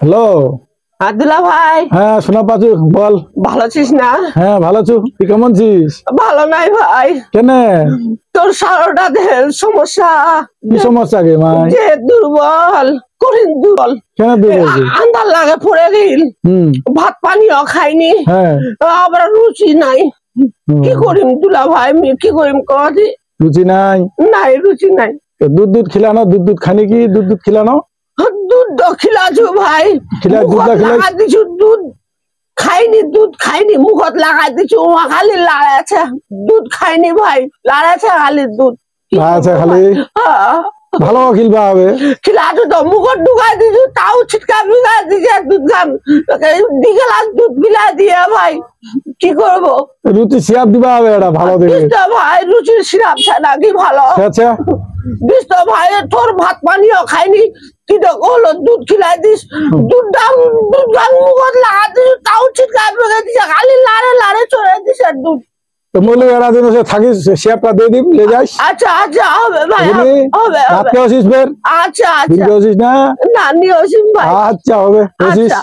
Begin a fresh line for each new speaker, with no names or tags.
Hello.
Abdullah ভাই,
হ্যাঁ শোনা পাচ্ছু, বল।
ভালো আছিস না?
হ্যাঁ ভালো আছো, তুই কেমন আছিস?
ভালো নাই ভাই,
কেন?
তোর সারাটা দেহের সমস্যা।
কি সমস্যা গে মাই?
যে দুর্বল করিন, দুর্বল
কেন দুর্বল?
আন্দার লাগে পড়ে গেল। ভাত পানিও খাইনি,
হ্যাঁ
আবার রুচি নাই। কি করিম দুলা ভাই, কি করিম কদি?
রুচি নাই?
নাই রুচি নাই।
দুধ দুধ খিলানো, দুধ দুধ খানি কি দুধ দুধ খিলানো?
দুধ খিলাছো ভাই, লাগা দিছু দুধ খাইনি, দুধ খাইনি, মুখত লাগাই দিছু, খালি লাড়াছে, দুধ খাইনি ভাই, লাড়াছে খালি দুধ।
আচ্ছা খালি ভালো খিলবা হবে।
খিলাছো তো মুখত ঢুকাই দিছু, তাও ছিটকা বিগাই দিছে দুধ খান, দিগেলাস দুধ বিলাই দিয়ে ভাই, কি করব?
রুচি সিরাপ দিবা হবে, এটা ভালো দেখে
ভাই। রুচির সিরাপ ছাড়া কি ভালো?
আচ্ছা
দিস তো ভাই, তোর ভাত পানিও খাইনি, তুই তো হলো দুধ খিলাই দিস, দুধ ডাং মুখত লাগা দিস, তাও ছিটকা বিগাই দিছে, খালি লাড়ে লাড়ে চড়ে দিছে দুধ।
মূল্য এরা দিন থাকিস, সিরাপটা দিয়ে দিম, লে যাস।
আচ্ছা আচ্ছা হবে ভাই, হবে
রাত্রে আসিস ফের?
আচ্ছা আচ্ছা,
দিনকে আসিস না?
না নিয়ে আসিস ভাই।
আচ্ছা হবে, আসিস।
আচ্ছা।